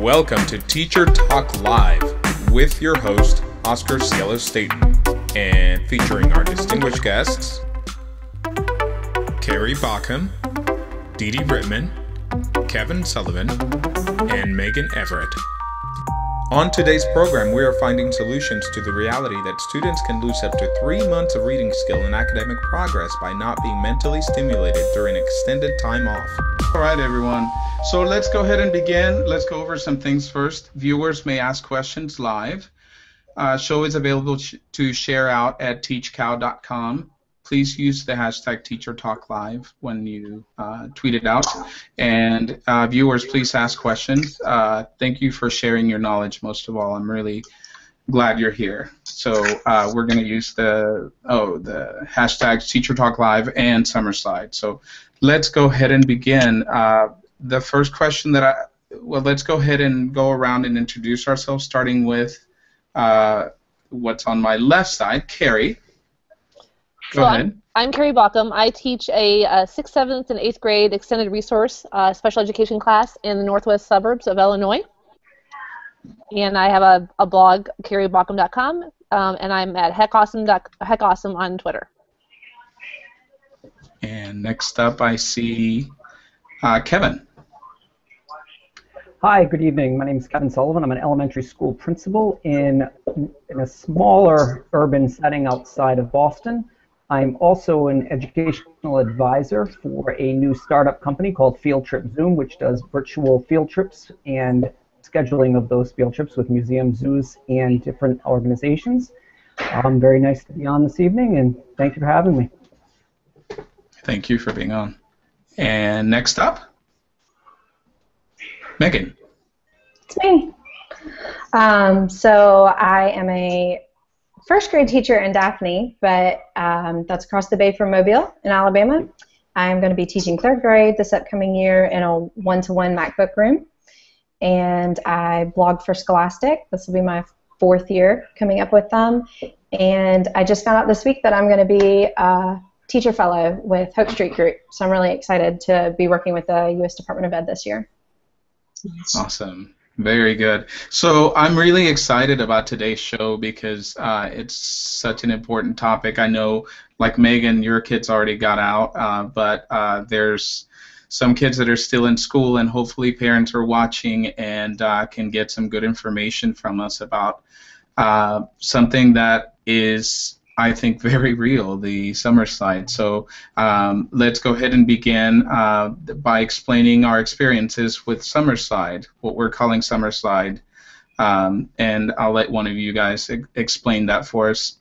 Welcome to Teacher Talk Live with your host, Oscar Cielo Staten, and featuring our distinguished guests, Carrie Bauckham, Dee Dee Rittman, Kevin Sullivan, and Megan Everett. On today's program, we are finding solutions to the reality that students can lose up to 3 months of reading skill and academic progress by not being mentally stimulated during extended time off. All right, everyone. So let's go ahead and begin. Let's go over some things first. Viewers may ask questions live. Show is available to share out at teachcow.com. Please use the hashtag TeacherTalkLive when you tweet it out. And viewers, please ask questions. Thank you for sharing your knowledge, most of all. I'm really glad you're here. So we're going to use the hashtags TeacherTalkLive and SummerSlide. So let's go ahead and begin. The first question let's go ahead and go around and introduce ourselves, starting with what's on my left side, Carrie. Go ahead. I'm Carrie Bauckham. I teach a 6th, 7th, and 8th grade extended resource special education class in the northwest suburbs of Illinois. And I have a blog, carriebauckham.com, and I'm at heckawesome on Twitter. And next up I see Kevin. Hi, good evening. My name is Kevin Sullivan. I'm an elementary school principal in a smaller urban setting outside of Boston. I'm also an educational advisor for a new startup company called Field Trip Zoom, which does virtual field trips and scheduling of those field trips with museums, zoos, and different organizations. Very nice to be on this evening, and thank you for having me. Thank you for being on. And next up, Megan. It's me. So I am a first grade teacher in Daphne, but that's across the bay from Mobile in Alabama. I'm going to be teaching 3rd grade this upcoming year in a one-to-one MacBook room. And I blog for Scholastic. This will be my 4th year coming up with them. And I just found out this week that I'm going to be a teacher fellow with Hope Street Group. So I'm really excited to be working with the U.S. Department of Ed this year. Awesome. Very good. So I'm really excited about today's show because it's such an important topic. I know, like Megan, your kids already got out, but there's some kids that are still in school, and hopefully parents are watching and can get some good information from us about something that is, I think, very real, the SummerSlide. So let's go ahead and begin by explaining our experiences with SummerSlide, what we're calling SummerSlide, and I'll let one of you guys explain that for us.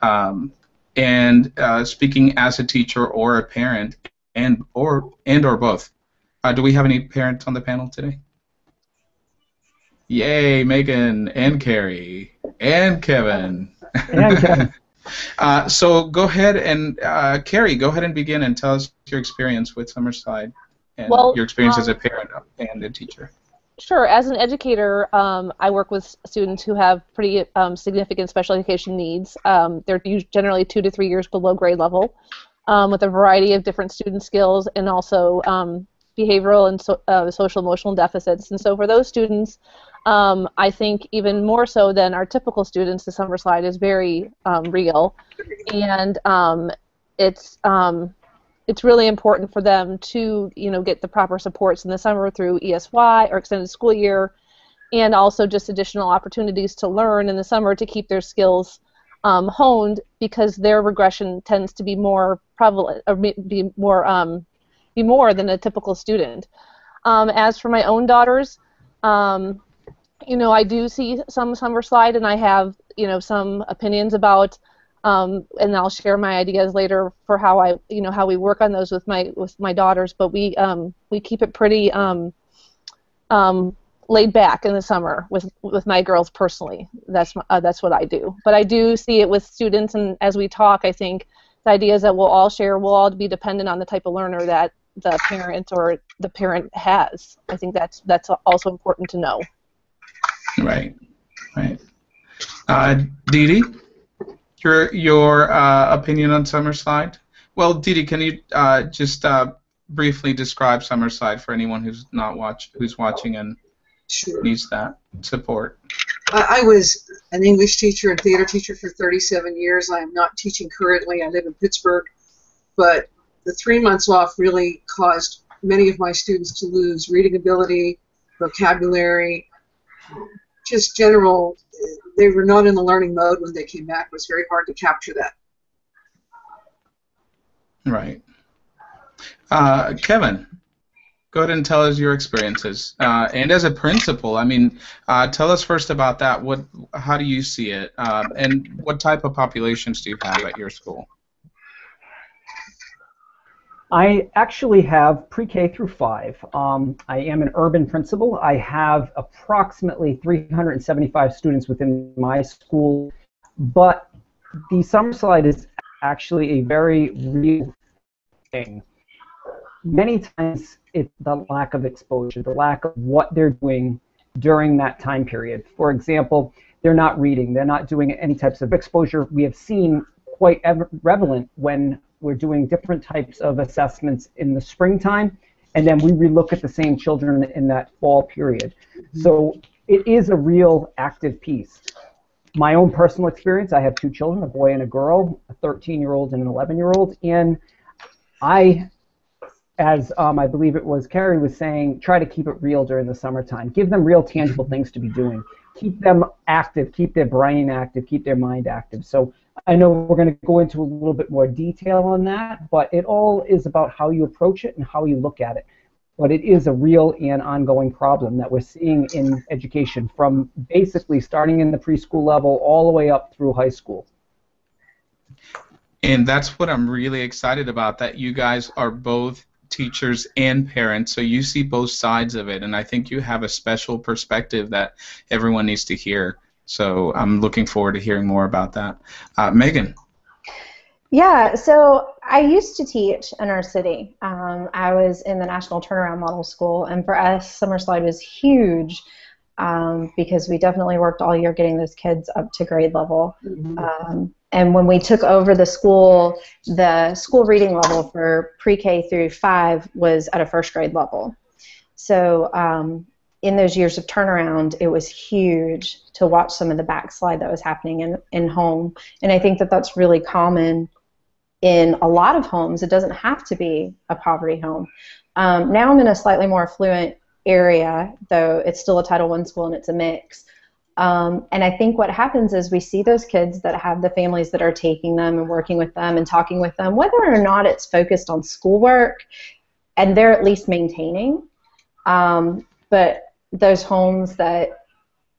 And speaking as a teacher or a parent, or both. Do we have any parents on the panel today? Yay, Megan and Carrie and Kevin. And Kevin. So go ahead and, Carrie, go ahead and begin and tell us your experience with SummerSlide and your experience as a parent and a teacher. Sure. As an educator, I work with students who have pretty significant special education needs. They're generally 2 to 3 years below grade level, with a variety of different student skills and also behavioral and social emotional deficits. And so for those students, I think even more so than our typical students, the SummerSlide is very real, and it's really important for them to get the proper supports in the summer through ESY or extended school year, and also just additional opportunities to learn in the summer to keep their skills honed, because their regression tends to be more prevalent or be more than a typical student. As for my own daughters, I do see some SummerSlide, and I have, some opinions about, and I'll share my ideas later for how how we work on those with my daughters. But we keep it pretty laid back in the summer with my girls personally. That's what I do. But I do see it with students, and as we talk, I think the ideas that we'll all share will all be dependent on the type of learner that the parent has. I think that's also important to know. Right. Dee Dee, your opinion on SummerSlide? Well, Dee Dee, can you just briefly describe SummerSlide for anyone who's watching and Sure. needs that support. I was an English teacher and theater teacher for 37 years. I am not teaching currently. I live in Pittsburgh. But the 3 months off really caused many of my students to lose reading ability, vocabulary, just general. They were not in the learning mode when they came back. It was very hard to capture that. Right. Kevin, go ahead and tell us your experiences. And as a principal, I mean, tell us first about that. How do you see it? And what type of populations do you have at your school? I actually have pre-K through 5. I am an urban principal. I have approximately 375 students within my school, but the summer slide is actually a very real thing. Many times it's the lack of exposure, the lack of what they're doing during that time period. For example, they're not reading, they're not doing any types of exposure. We have seen quite prevalent when we're doing different types of assessments in the springtime, and then we relook at the same children in that fall period. So it is a real active piece. My own personal experience, I have 2 children, a boy and a girl, a 13-year-old and an 11-year-old, and I, as I believe it was Carrie was saying, try to keep it real during the summertime. Give them real tangible things to be doing. Keep them active, keep their brain active, keep their mind active. So I know we're going to go into a little bit more detail on that, but it all is about how you approach it and how you look at it. But it is a real and ongoing problem that we're seeing in education from basically starting in the preschool level all the way up through high school. And that's what I'm really excited about, that you guys are both teachers and parents, so you see both sides of it, and I think you have a special perspective that everyone needs to hear. So I'm looking forward to hearing more about that. Megan. Yeah, so I used to teach in our city. I was in the National Turnaround Model School, and for us, Summer Slide was huge because we definitely worked all year getting those kids up to grade level. And when we took over the school reading level for pre-K through 5 was at a first grade level. So in those years of turnaround, it was huge to watch some of the backslide that was happening in home. And I think that that's really common in a lot of homes. It doesn't have to be a poverty home. Now I'm in a slightly more affluent area, though it's still a Title I school and it's a mix. And I think what happens is we see those kids that have the families that are taking them and working with them and talking with them, whether or not it's focused on schoolwork, and they're at least maintaining. But those homes that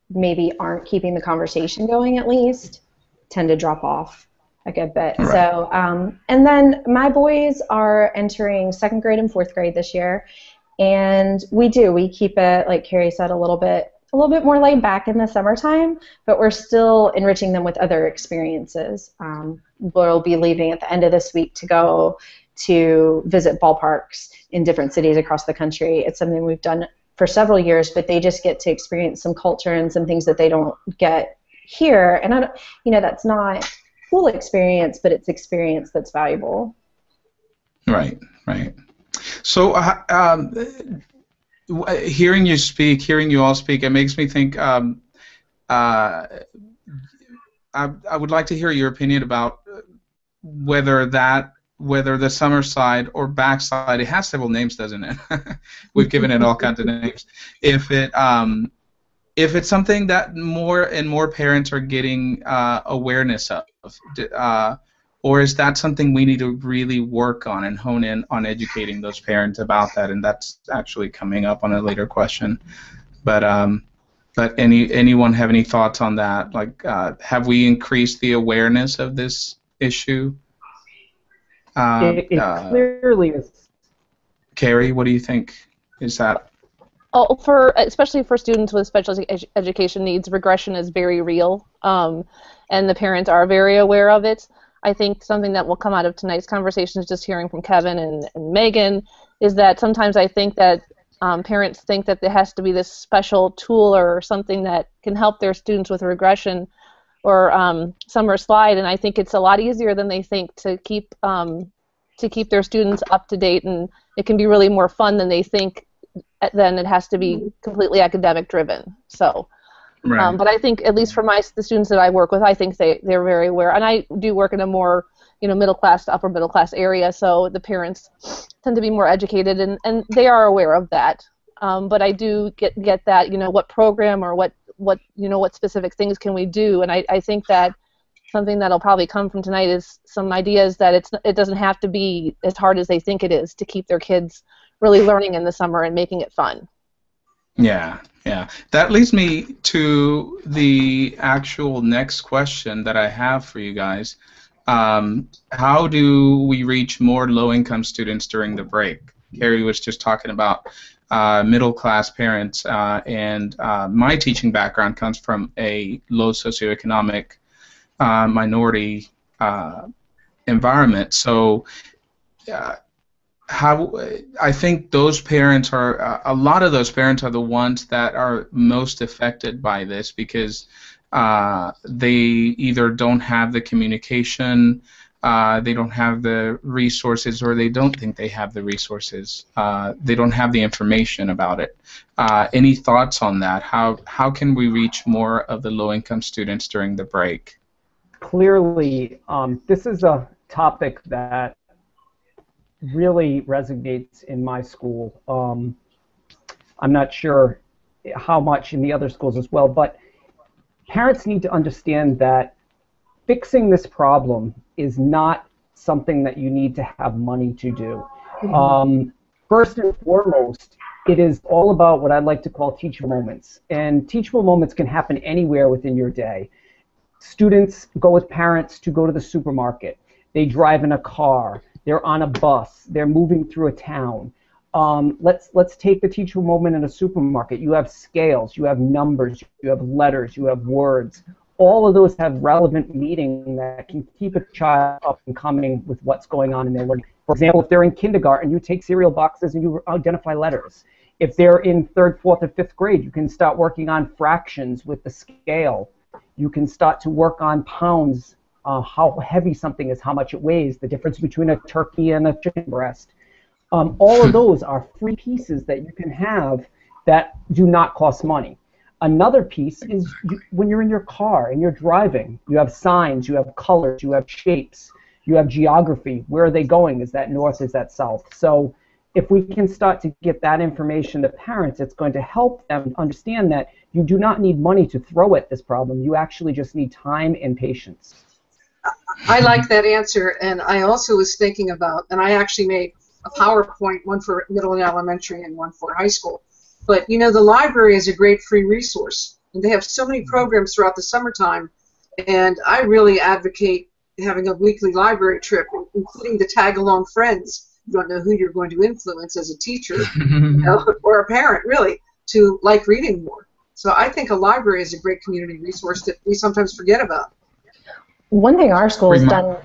maybe aren't keeping the conversation going at least tend to drop off a good bit. Right. So, and then my boys are entering 2nd grade and 4th grade this year, and we keep it, like Carrie said, a little bit more laid back in the summertime, but we're still enriching them with other experiences. We'll be leaving at the end of this week to go to visit ballparks in different cities across the country. It's something we've done for several years, but they just get to experience some culture and some things that they don't get here. And that's not full experience, but it's experience that's valuable. Right. So hearing you all speak, it makes me think. I would like to hear your opinion about whether the summer slide or backslide, it has several names, doesn't it? We've given it all kinds of names. If it's something that more and more parents are getting awareness of, or is that something we need to really work on and hone in on educating those parents about that? And that's actually coming up on a later question. But anyone have any thoughts on that? Like, have we increased the awareness of this issue? It clearly is. Carrie, what do you think? Is that? Especially for students with special education needs, regression is very real, and the parents are very aware of it. I think something that will come out of tonight's conversation is just hearing from Kevin and Megan is that sometimes I think that parents think that there has to be this special tool or something that can help their students with regression or summer slide, and I think it's a lot easier than they think to keep their students up to date, and it can be really more fun than they think then it has to be completely academic driven. So, Right. but I think at least for the students that I work with, I think they're very aware. And I do work in a more middle class to upper middle class area, so the parents tend to be more educated, and they are aware of that. But I do get that what program or what specific things can we do, and I think that something that'll probably come from tonight is some ideas that it doesn't have to be as hard as they think it is to keep their kids really learning in the summer and making it fun. Yeah, yeah. That leads me to the actual next question that I have for you guys. How do we reach more low-income students during the break? Carrie was just talking about middle-class parents, and my teaching background comes from a low socioeconomic minority environment. So how I think those parents are a lot of those parents are the ones that are most affected by this, because they either don't have the communication, they don't have the resources, or they don't think they have the resources. They don't have the information about it. Any thoughts on that? How can we reach more of the low-income students during the break? Clearly, this is a topic that really resonates in my school. I'm not sure how much in the other schools as well, but parents need to understand that fixing this problem is not something that you need to have money to do. First and foremost, it is all about what I'd like to call teachable moments. And teachable moments can happen anywhere within your day. Students go with parents to go to the supermarket. They drive in a car. They're on a bus. They're moving through a town. Let's take the teachable moment in a supermarket. You have scales. You have numbers. You have letters. You have words. All of those have relevant meaning that can keep a child up and coming with what's going on in their learning. For example, if they're in kindergarten, you take cereal boxes and you identify letters. If they're in 3rd, 4th, or 5th grade, you can start working on fractions with the scale. You can start to work on pounds, how heavy something is, how much it weighs, the difference between a turkey and a chicken breast. All of those are free pieces that you can have that do not cost money. Another piece is when you're in your car and you're driving, you have signs, you have colors, you have shapes, you have geography. Where are they going? Is that north? Is that south? So if we can start to get that information to parents, it's going to help them understand that you do not need money to throw at this problem. You actually just need time and patience. I like that answer, and I also was thinking about, and I actually made a PowerPoint, one for middle and elementary and one for high school. But, the library is a great free resource, and they have so many programs throughout the summertime, and I really advocate having a weekly library trip, including the tag-along friends. You don't know who you're going to influence as a teacher or a parent, really, to like reading more. So I think a library is a great community resource that we sometimes forget about. One thing our school has done.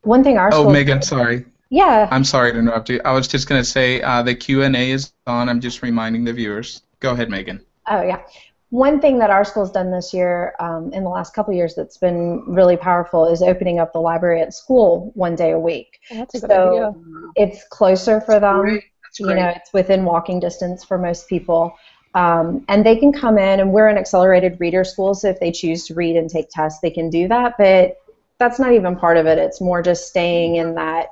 Oh, Megan, sorry. Yeah. I'm sorry to interrupt you. I was just going to say the Q&A is on. I'm just reminding the viewers. Go ahead, Megan. Oh, yeah. One thing that our school's done this year, in the last couple of years, that's been really powerful is opening up the library at school one day a week. Oh, that's a good idea. It's closer for them. That's great. It's within walking distance for most people. And they can come in, and we're an accelerated reader school, so if they choose to read and take tests, they can do that. But that's not even part of it. It's more just staying in that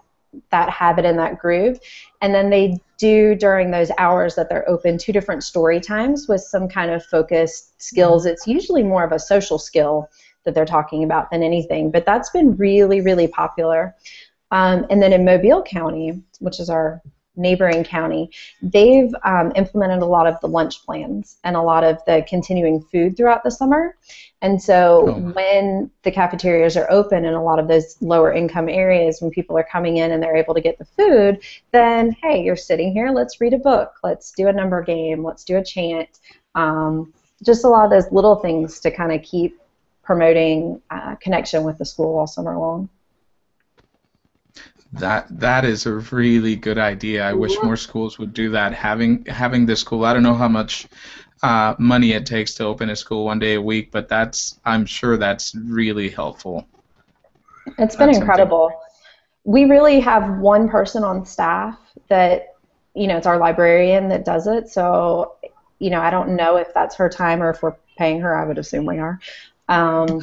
habit and that groove. And then they do, during those hours that they're open, 2 different story times with some kind of focused skills. It's usually more of a social skill that they're talking about than anything, but that's been really, really popular. And then in Mobile County, which is our neighboring county, they've implemented a lot of the lunch plans and a lot of the continuing food throughout the summer. And so when the cafeterias are open in a lot of those lower income areas, when people are coming in and they're able to get the food, then, hey, you're sitting here, let's read a book, let's do a number game, let's do a chant. Just a lot of those little things to kind of keep promoting connection with the school all summer long. That is a really good idea. I wish more schools would do that. Having this school, I don't know how much money it takes to open a school one day a week, but I'm sure that's really helpful. It's been incredible. We really have one person on staff that it's our librarian that does it. So, I don't know if that's her time or if we're paying her. I would assume we are. But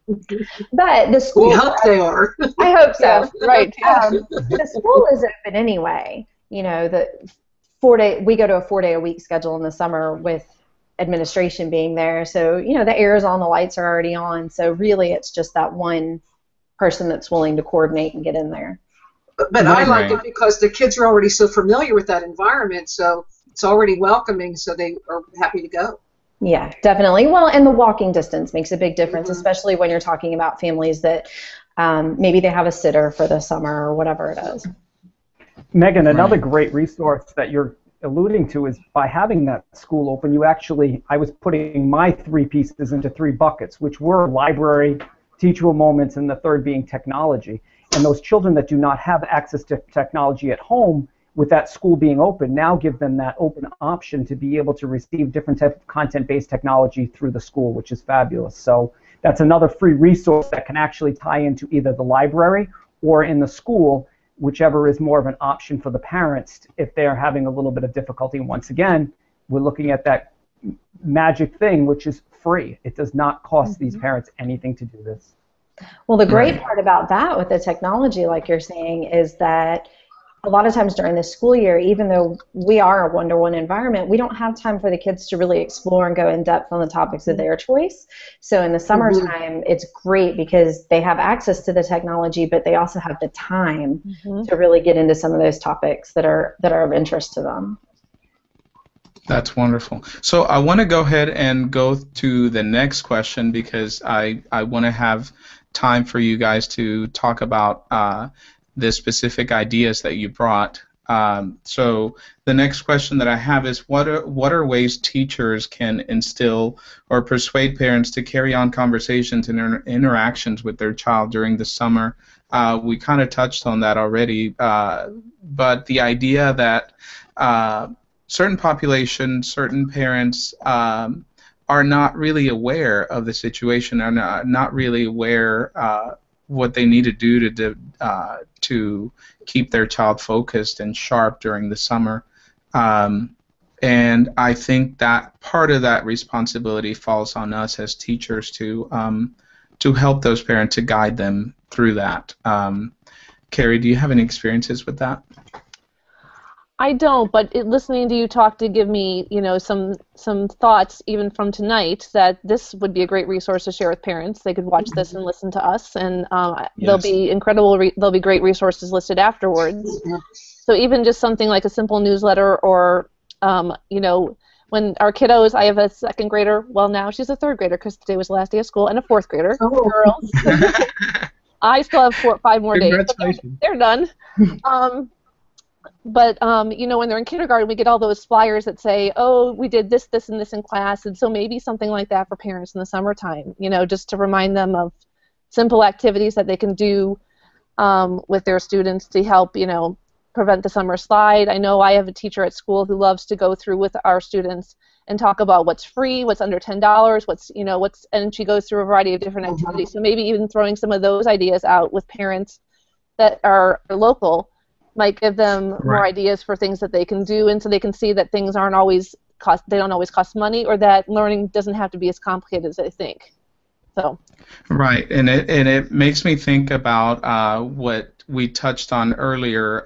the school. We hope they are. I hope so. Yes, right. The school is open anyway. The 4-day. We go to a 4-day-a-week schedule in the summer with administration being there. So the air is on, the lights are already on. So really, it's just that one person that's willing to coordinate and get in there. But I like it because the kids are already so familiar with that environment, so it's already welcoming, so they are happy to go. Yeah, definitely. Well, and the walking distance makes a big difference, especially when you're talking about families that maybe they have a sitter for the summer or whatever it is. Megan, another great resource that you're alluding to is by having that school open, I was putting my 3 pieces into 3 buckets, which were library, teachable moments, and the third being technology. And those children that do not have access to technology at home, with that school being open, now give them that open option to be able to receive different type of content-based technology through the school, which is fabulous. So that's another free resource that can actually tie into either the library or in the school, whichever is more of an option for the parents if they're having a little bit of difficulty. And once again, we're looking at that magic thing, which is free. It does not cost these parents anything to do this. Well, the great part about that with the technology, like you're saying, is that a lot of times during the school year, even though we are a one-to-one environment, we don't have time for the kids to really explore and go in depth on the topics of their choice. So in the summertime, it's great because they have access to the technology, but they also have the time to really get into some of those topics that are of interest to them. That's wonderful. So I want to go ahead and go to the next question because I want to have time for you guys to talk about the specific ideas that you brought. So the next question that I have is, what are ways teachers can instill or persuade parents to carry on conversations and interactions with their child during the summer? We kind of touched on that already, but the idea that certain populations, certain parents are not really aware of the situation, are not really aware what they need to do to keep their child focused and sharp during the summer. And I think that part of that responsibility falls on us as teachers to help those parents, to guide them through that. Carrie, do you have any experiences with that? I don't, but listening to you talk to give me, some thoughts even from tonight that this would be a great resource to share with parents. They could watch this and listen to us, and there'll be there'll be great resources listed afterwards. So even just something like a simple newsletter, or when our kiddos, I have a 2nd grader. Well, now she's a 3rd grader because today was the last day of school, and a 4th grader. Girls. I still have 5 more days. But they're done. But, when they're in kindergarten, we get all those flyers that say, oh, we did this, this, and this in class. And so maybe something like that for parents in the summertime, just to remind them of simple activities that they can do with their students to help, prevent the summer slide. I know I have a teacher at school who loves to go through with our students and talk about what's free, what's under $10, and she goes through a variety of different activities. So maybe even throwing some of those ideas out with parents that are local might give them more ideas for things that they can do, and so they can see that things don't always cost money, or that learning doesn't have to be as complicated as they think. So. Right, and it makes me think about what we touched on earlier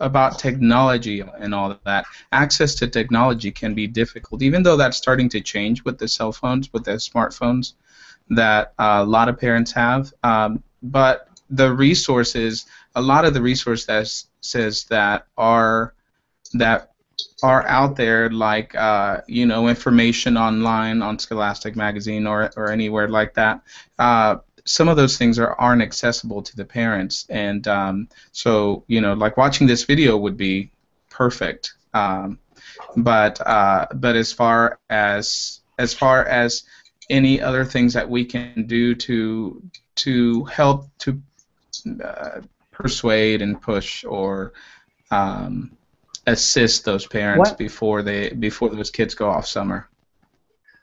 about technology and all of that. Access to technology can be difficult, even though that's starting to change with the cell phones, with the smartphones that a lot of parents have. But the resources, a lot of the resources that are out there, like information online on Scholastic magazine or anywhere like that. Some of those things aren't accessible to the parents, and so like watching this video would be perfect. But as far as any other things that we can do to help to persuade and push or assist those parents before those kids go off summer.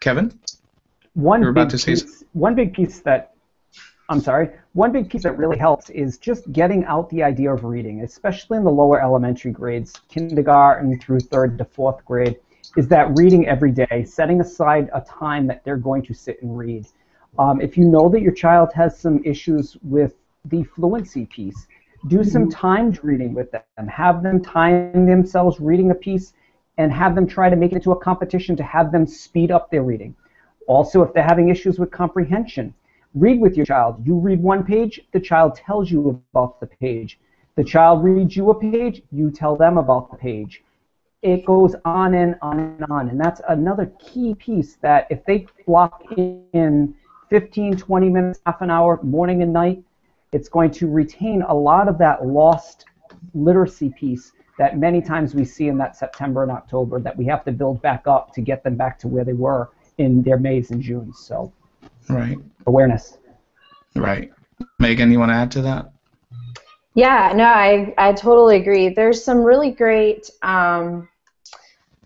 Kevin? One big piece that I'm sorry. One big piece that really helps is just getting out the idea of reading, especially in the lower elementary grades, kindergarten through 3rd to 4th grade, is that reading every day, setting aside a time that they're going to sit and read. If you know that your child has some issues with the fluency piece, do some timed reading with them. Have them time themselves reading a piece and have them try to make it into a competition to have them speed up their reading. Also, if they're having issues with comprehension, read with your child. You read one page, the child tells you about the page. The child reads you a page, you tell them about the page. It goes on and on and on. And that's another key piece that if they block in 15, 20 minutes, half an hour, morning and night, it's going to retain a lot of that lost literacy piece that many times we see in that September and October that we have to build back up to get them back to where they were in their Mays and Junes. So, right. Awareness. Right. Megan, you want to add to that? Yeah, no, I totally agree. There's some really great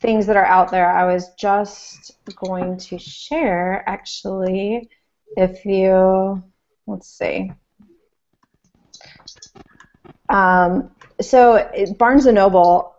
things that are out there. I was just going to share, actually, if you, let's see. So Barnes & Noble,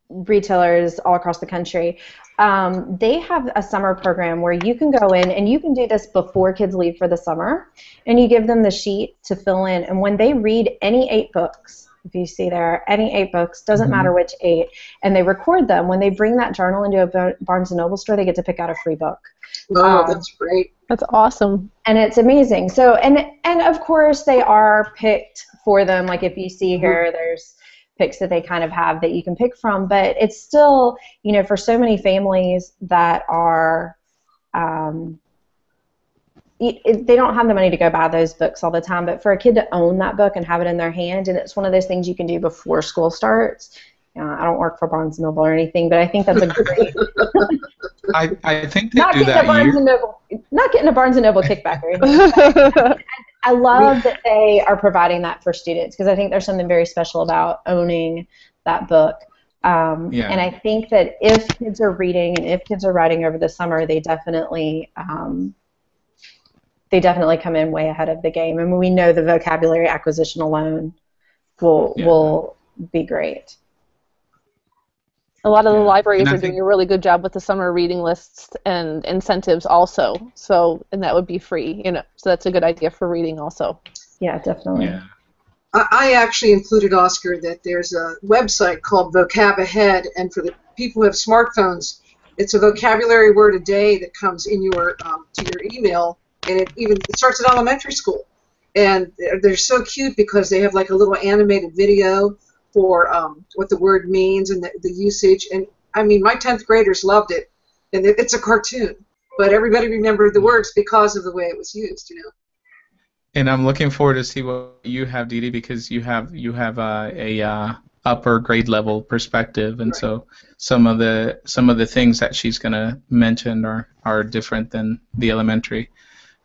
retailers all across the country, they have a summer program where you can go in and you can do this before kids leave for the summer, and you give them the sheet to fill in, and when they read any 8 books, if you see there, any 8 books, doesn't matter which 8, and they record them, when they bring that journal into a Barnes & Noble store, they get to pick out a free book. Oh, that's great. That's awesome. And it's amazing. So, and of course they are picked for them, like if you see here, there's picks that they kind of have that you can pick from, but it's still, you know, for so many families that are, they don't have the money to go buy those books all the time, but for a kid to own that book and have it in their hand, and it's one of those things you can do before school starts. I don't work for Barnes & Noble or anything, but I think that's a great... I think they do that. Not getting a Barnes & Noble kickback or anything. I love that they are providing that for students, because I think there's something very special about owning that book. And I think that if kids are reading and if kids are writing over the summer, they definitely come in way ahead of the game. And we know the vocabulary acquisition alone will be great. A lot of the libraries are doing a really good job with the summer reading lists and incentives also. So, and that would be free, you know. So that's a good idea for reading also. Yeah, definitely. Yeah. I actually included, Oscar, that there's a website called Vocab Ahead, and for the people who have smartphones, it's a vocabulary word a day that comes in your to your email, and it starts at elementary school, and they're so cute because they have like a little animated video for what the word means and the usage. And I mean, my 10th graders loved it, and it's a cartoon, but everybody remembered the words because of the way it was used, you know. And I'm looking forward to see what you have, Dee Dee, because you have a upper grade level perspective, and so some of the things that she's going to mention are different than the elementary.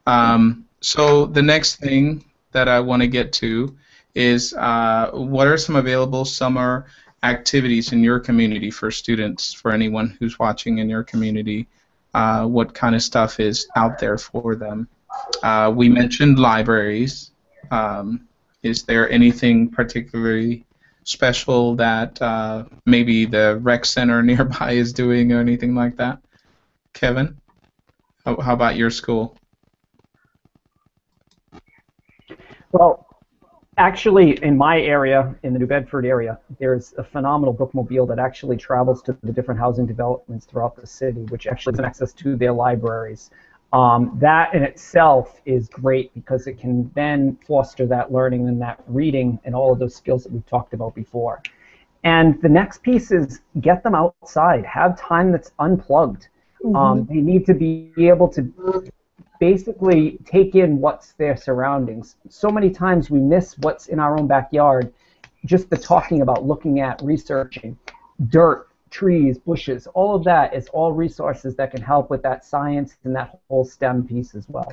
So the next thing that I want to get to is what are some available summer activities in your community for students, for anyone who's watching in your community? What kind of stuff is out there for them? We mentioned libraries. Is there anything particularly special that maybe the rec center nearby is doing or anything like that? Kevin, how about your school? Well, actually, in my area, in the New Bedford area, there's a phenomenal bookmobile that actually travels to the different housing developments throughout the city, which actually has access to their libraries. That in itself is great because it can then foster that learning and that reading and all of those skills that we've talked about before. And the next piece is get them outside. Have time that's unplugged. They need to be able to basically take in what's their surroundings. So many times we miss what's in our own backyard. Just the talking about, looking at, researching, dirt, trees, bushes, all of that is all resources that can help with that science and that whole STEM piece as well.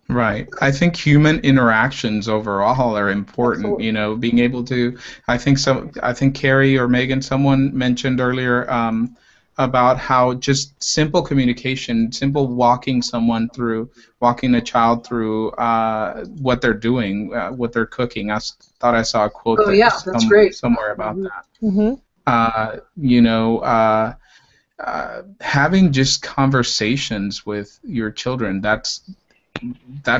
Right. I think human interactions overall are important. Absolutely. You know, being able to. I think Carrie or Megan, someone mentioned earlier about how just simple communication, simple walking a child through what they're doing, what they're cooking. Thought I saw a quote that's great. somewhere about that. Mm-hmm. You know, having just conversations with your children, that's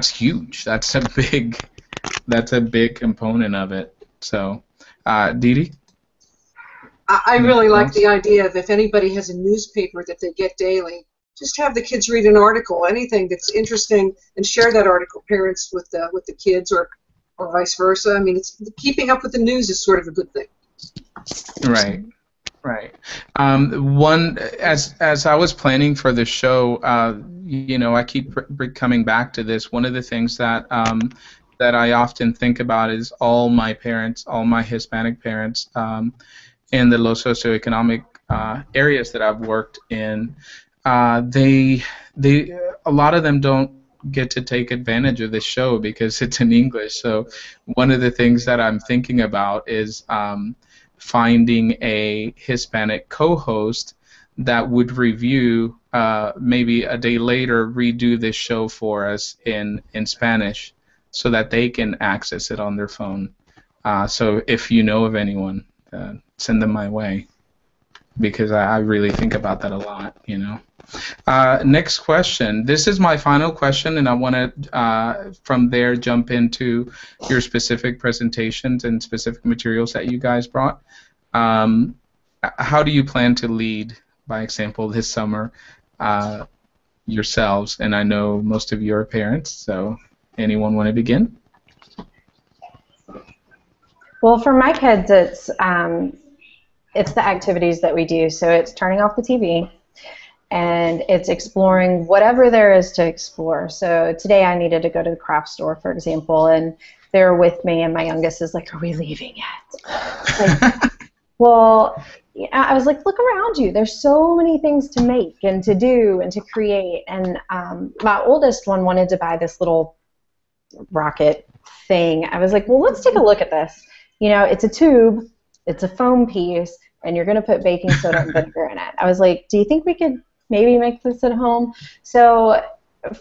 huge. That's a big component of it. So, Dee Dee? I really like the idea of if anybody has a newspaper that they get daily, just have the kids read an article, anything that's interesting, and share that article, parents with the kids, or vice versa. I mean, keeping up with the news is sort of a good thing. Right. Right. As I was planning for the show, you know, I keep coming back to this. One of the things that I often think about is all my Hispanic parents, in the low socioeconomic areas that I've worked in. A lot of them don't get to take advantage of this show because it's in English. So one of the things that I'm thinking about is finding a Hispanic co-host that would review, maybe a day later, redo this show for us in Spanish so that they can access it on their phone. So if you know of anyone, send them my way, because I really think about that a lot, you know. Next question. This is my final question, and I want to, from there, jump into your specific presentations and specific materials that you guys brought. How do you plan to lead by example this summer yourselves? And I know most of you are parents, so anyone want to begin? Well, for my kids, it's the activities that we do. So it's turning off the TV, and it's exploring whatever there is to explore. So today I needed to go to the craft store, for example, and they're with me, and my youngest is like, "Are we leaving yet?" Like, well, I was like, "Look around you. There's so many things to make and to do and to create." And my oldest one wanted to buy this little rocket thing. I was like, "Well, let's take a look at this. You know, it's a tube, it's a foam piece, and you're going to put baking soda and vinegar in it." I was like, "Do you think we could maybe make this at home?" So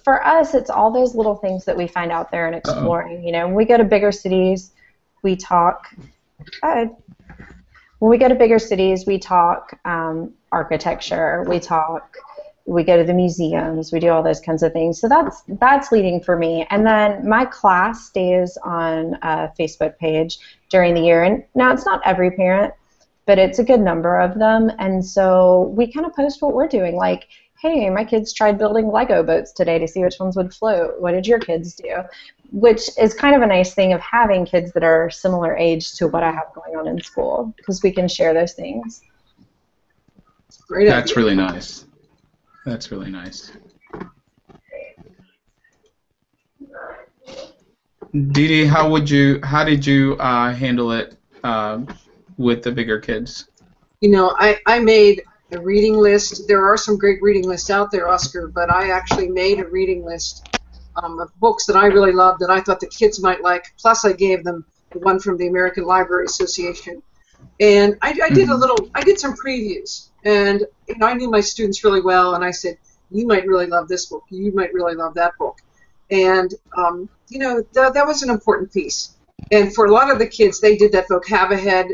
for us, it's all those little things that we find out there and exploring. You know, when we go to bigger cities, we talk. When we go to bigger cities, we talk architecture. We go to the museums. We do all those kinds of things. So that's leading for me. And then my class stays on a Facebook page during the year. And now it's not every parent, but it's a good number of them. And so we kind of post what we're doing. Like, hey, my kids tried building Lego boats today to see which ones would float. What did your kids do? Which is kind of a nice thing of having kids that are similar age to what I have going on in school, because we can share those things. That's really nice. That's really nice. Dee Dee, how did you handle it with the bigger kids? You know, I made a reading list. There are some great reading lists out there, Oscar, but I actually made a reading list of books that I really loved that I thought the kids might like. Plus, I gave them the one from the American Library Association, and I did some previews. And you know, I knew my students really well, and I said, "You might really love this book. You might really love that book." And you know, that was an important piece. And for a lot of the kids, they did that vocab ahead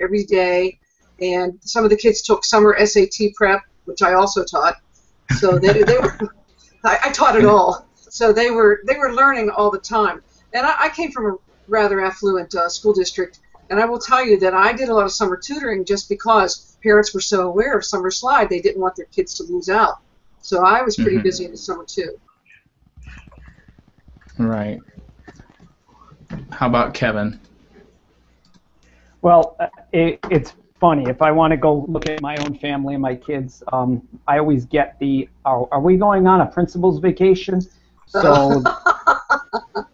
every day. And some of the kids took summer SAT prep, which I also taught. So they were, I taught it all. So they were learning all the time. And I came from a rather affluent school district, and I will tell you that I did a lot of summer tutoring just because parents were so aware of summer slide, they didn't want their kids to lose out. So I was pretty busy in the summer too. Right. How about Kevin? Well, it's funny. If I want to go look at my own family and my kids, I always get are we going on a principal's vacation? So,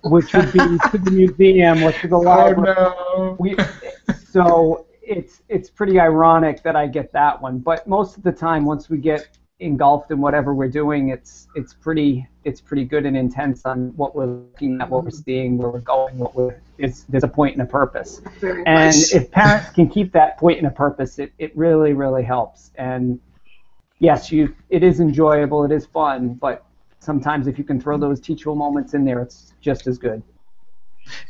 which would be to the museum or to the library. Oh, no. So it's pretty ironic that I get that one. But most of the time, once we get engulfed in whatever we're doing, it's pretty good and intense on what we're looking at, what we're seeing, where we're going, there's a point and a purpose. Very and nice. if parents can keep that point and a purpose, it really, really helps. And yes, it is enjoyable, it is fun, but sometimes if you can throw those teachable moments in there, it's just as good.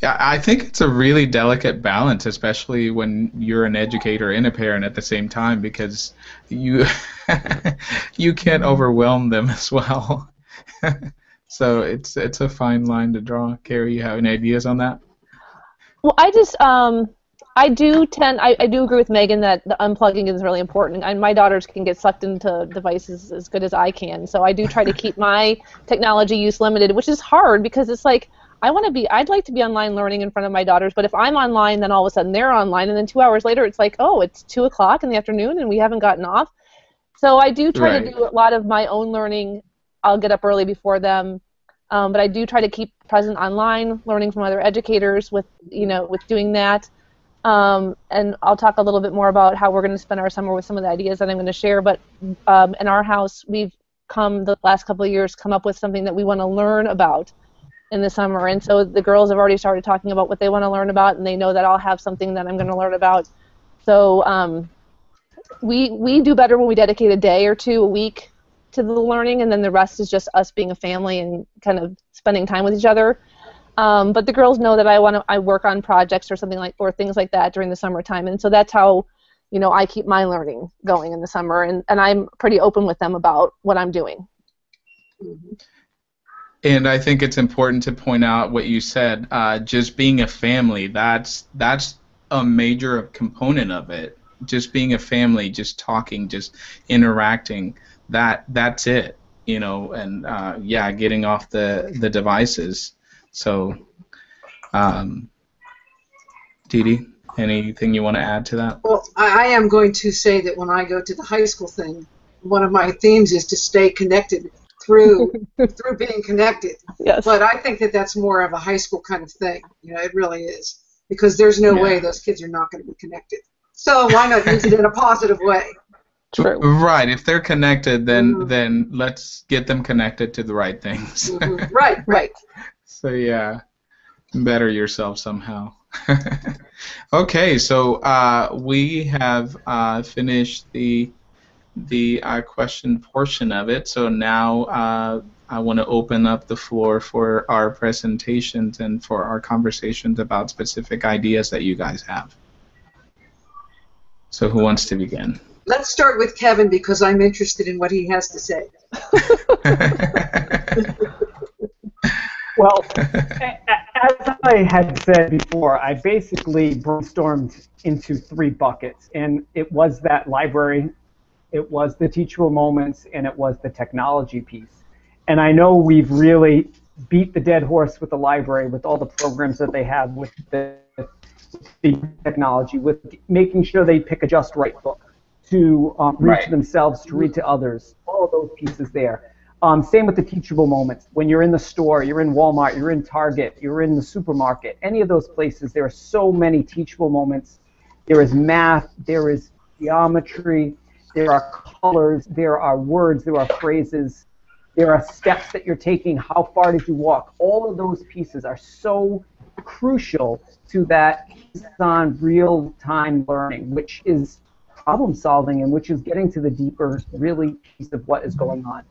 Yeah, I think it's a really delicate balance, especially when you're an educator and a parent at the same time, because you you can't overwhelm them as well. So it's a fine line to draw. Carrie, you have any ideas on that? Well, I do agree with Megan that the unplugging is really important, and my daughters can get sucked into devices as good as I can. So I do try to keep my technology use limited, which is hard because it's like I'd like to be online learning in front of my daughters, but if I'm online, then all of a sudden they're online, and then 2 hours later it's like, oh, it's 2 o'clock in the afternoon and we haven't gotten off. So I do try to do a lot of my own learning. I'll get up early before them, but I do try to keep present online, learning from other educators with doing that. And I'll talk a little bit more about how we're going to spend our summer with some of the ideas that I'm going to share. But in our house, we've the last couple of years come up with something that we want to learn about in the summer. And so the girls have already started talking about what they want to learn about, and they know that I'll have something that I'm going to learn about. So we do better when we dedicate a day or two a week to the learning, and then the rest is just us being a family and kind of spending time with each other. But the girls know that I work on projects or things like that during the summertime, and so that's how I keep my learning going in the summer, and I'm pretty open with them about what I'm doing. And I think it's important to point out what you said. Just being a family, that's a major component of it. Just being a family, just talking, just interacting. That's it. And getting off the devices. So, Dee Dee, anything you want to add to that? Well, I am going to say that when I go to the high school thing, one of my themes is to stay connected through being connected. Yes. But I think that that's more of a high school kind of thing. It really is, because there's no way those kids are not going to be connected. So why not use it in a positive way? True. Right. If they're connected, then let's get them connected to the right things. Right. So yeah, better yourself somehow. Okay, so we have finished the question portion of it. So now I want to open up the floor for our presentations and for our conversations about specific ideas that you guys have. So who wants to begin? Let's start with Kevin, because I'm interested in what he has to say. Well, as I had said before, I basically brainstormed into 3 buckets, and it was that library, it was the teachable moments, and it was the technology piece. And I know we've really beat the dead horse with the library, with all the programs that they have, with the technology, with making sure they pick a just right book to read to themselves, to read to others, all of those pieces there. Same with the teachable moments. When you're in the store, you're in Walmart, you're in Target, you're in the supermarket, any of those places, there are so many teachable moments. There is math, there is geometry, there are colors, there are words, there are phrases, there are steps that you're taking, how far did you walk. All of those pieces are so crucial to that hands-on, real-time learning, which is problem solving and which is getting to the deeper, really piece of what is going on.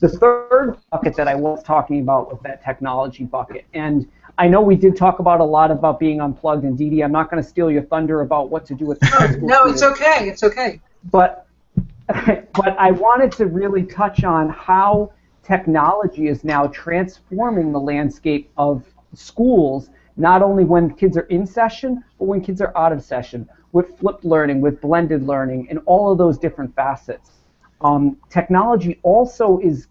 The third bucket that I was talking about was that technology bucket. And I know we did talk about a lot about being unplugged, and Dee Dee, I'm not going to steal your thunder about what to do with the No, it's okay. It's okay. But I wanted to really touch on how technology is now transforming the landscape of schools, not only when kids are in session, but when kids are out of session, with flipped learning, with blended learning, and all of those different facets. Technology also is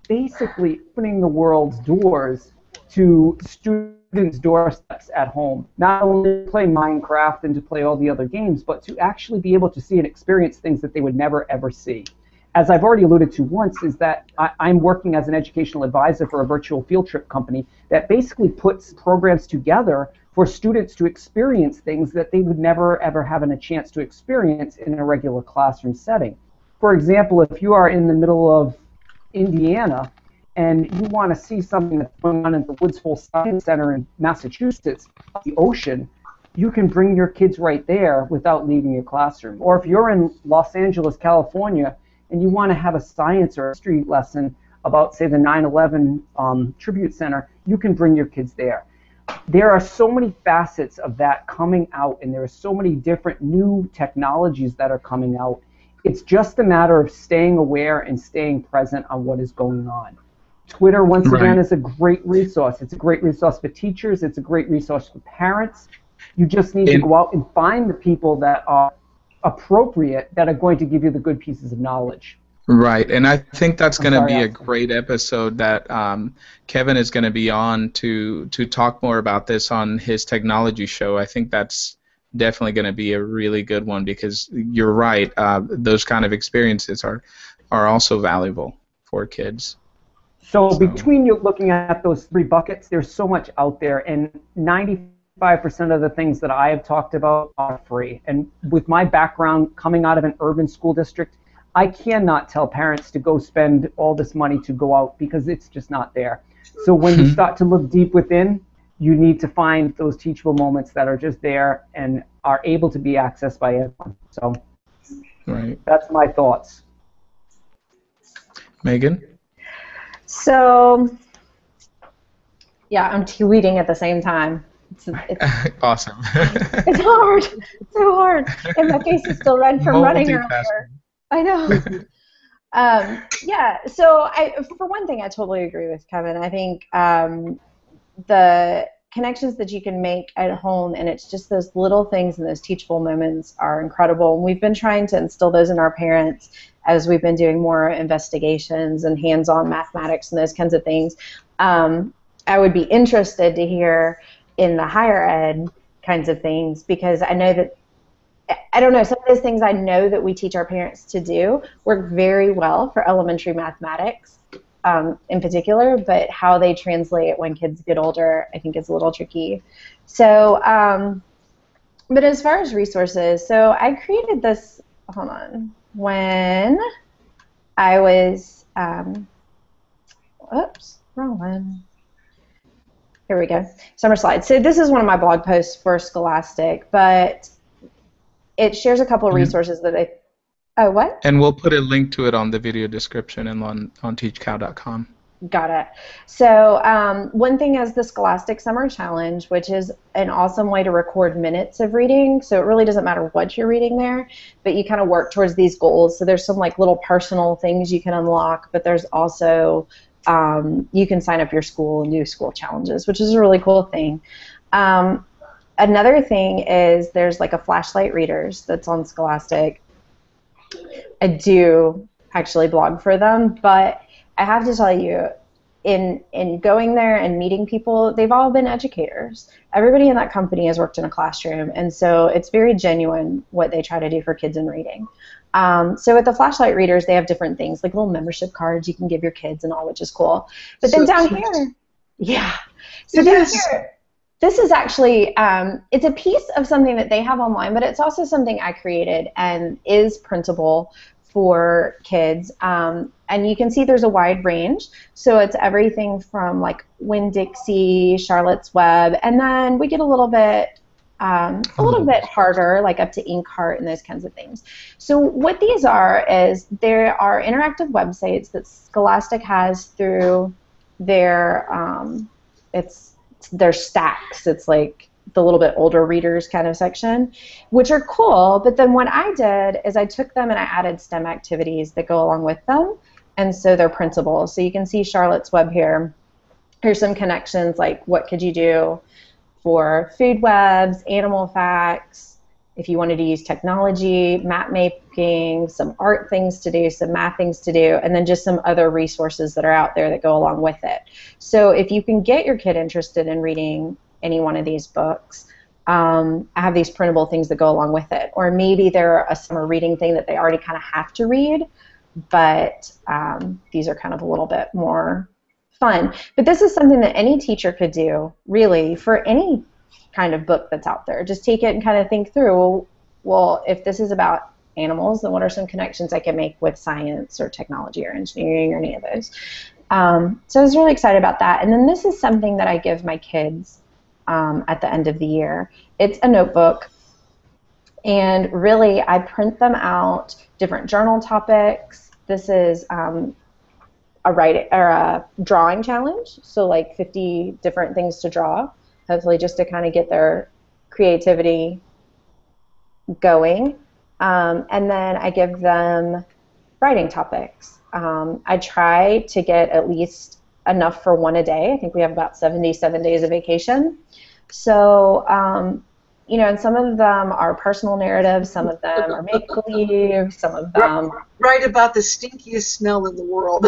basically opening the world's doors to students' doorsteps at home. Not only to play Minecraft and to play all the other games, but to actually be able to see and experience things that they would never ever see. As I've already alluded to once, is that I'm working as an educational advisor for a virtual field trip company that basically puts programs together for students to experience things that they would never ever have a chance to experience in a regular classroom setting. For example, if you are in the middle of Indiana and you want to see something that's going on at the Woods Hole Science Center in Massachusetts, the ocean, you can bring your kids right there without leaving your classroom. Or if you're in Los Angeles, California, and you want to have a science or history lesson about, say, the 9/11 Tribute Center, you can bring your kids there. There are so many facets of that coming out, and there are so many different new technologies that are coming out. It's just a matter of staying aware and staying present on what is going on. Twitter, once again, is a great resource. It's a great resource for teachers. It's a great resource for parents. You just need to go out and find the people that are appropriate, that are going to give you the good pieces of knowledge. Right, and I think that's going to be a great episode that Kevin is going to be on to talk more about this on his technology show. I think that's definitely going to be a really good one, because you're right, those kind of experiences are also valuable for kids. So between you looking at those three buckets, there's so much out there, and 95% of the things that I have talked about are free. And with my background coming out of an urban school district, I cannot tell parents to go spend all this money to go out, because it's just not there. So when you start to look deep within, you need to find those teachable moments that are just there and are able to be accessed by everyone. So that's my thoughts. Megan? So, yeah, I'm tweeting at the same time. It's awesome. It's hard. It's so hard. And my face is still red from running earlier. I know. Yeah, so for one thing, I totally agree with Kevin. I think the connections that you can make at home, and it's just those little things and those teachable moments are incredible. And we've been trying to instill those in our parents as we've been doing more investigations and hands-on mathematics and those kinds of things. I would be interested to hear in the higher ed kinds of things, because I know that, I don't know, some of those things I know that we teach our parents to do work very well for elementary mathematics in particular, but how they translate when kids get older, I think is a little tricky. So, but as far as resources, so I created this, hold on, when I was, oops, wrong one. Here we go, summer slides. So this is one of my blog posts for Scholastic, but it shares a couple of resources that I, oh, what? And we'll put a link to it on the video description and on teachcow.com. Got it. So one thing is the Scholastic Summer Challenge, which is an awesome way to record minutes of reading. So it really doesn't matter what you're reading there, but you kind of work towards these goals. So there's some like little personal things you can unlock, but there's also, you can sign up your school, new school challenges, which is a really cool thing. Another thing is there's like a flashlight readers that's on Scholastic. I do actually blog for them, but I have to tell you, in going there and meeting people, they've all been educators. Everybody in that company has worked in a classroom, and so it's very genuine what they try to do for kids in reading. So with the flashlight readers, they have different things, like little membership cards you can give your kids and all, which is cool. But then down here, yeah. So down here, this is actually, it's a piece of something that they have online, but it's also something I created and is printable for kids. And you can see there's a wide range. So it's everything from like Winn-Dixie, Charlotte's Web, and then we get a little bit harder, like up to Inkheart and those kinds of things. So what these are is there are interactive websites that Scholastic has through their, it's their stacks. It's like the little bit older readers kind of section, which are cool. But then what I did is I took them and I added STEM activities that go along with them, and so they're printable. So you can see Charlotte's Web here. Here's some connections, like what could you do for food webs, animal facts, if you wanted to use technology, map making, some art things to do, some math things to do, and then just some other resources that are out there that go along with it. So if you can get your kid interested in reading any one of these books, I have these printable things that go along with it. Or maybe they're a summer reading thing that they already kind of have to read, but these are kind of a little bit more fun. But this is something that any teacher could do, really, for any kind of book that's out there. Just take it and kind of think through, well, if this is about animals, then what are some connections I can make with science or technology or engineering or any of those? So I was really excited about that. And then this is something that I give my kids at the end of the year. It's a notebook, and really I print them out different journal topics, This is a writing or a drawing challenge, so like 50 different things to draw, hopefully just to kind of get their creativity going. And then I give them writing topics. I try to get at least enough for one a day. I think we have about 77 days of vacation. So, and some of them are personal narratives, some of them are make-believe, some of them... Write about the stinkiest smell in the world.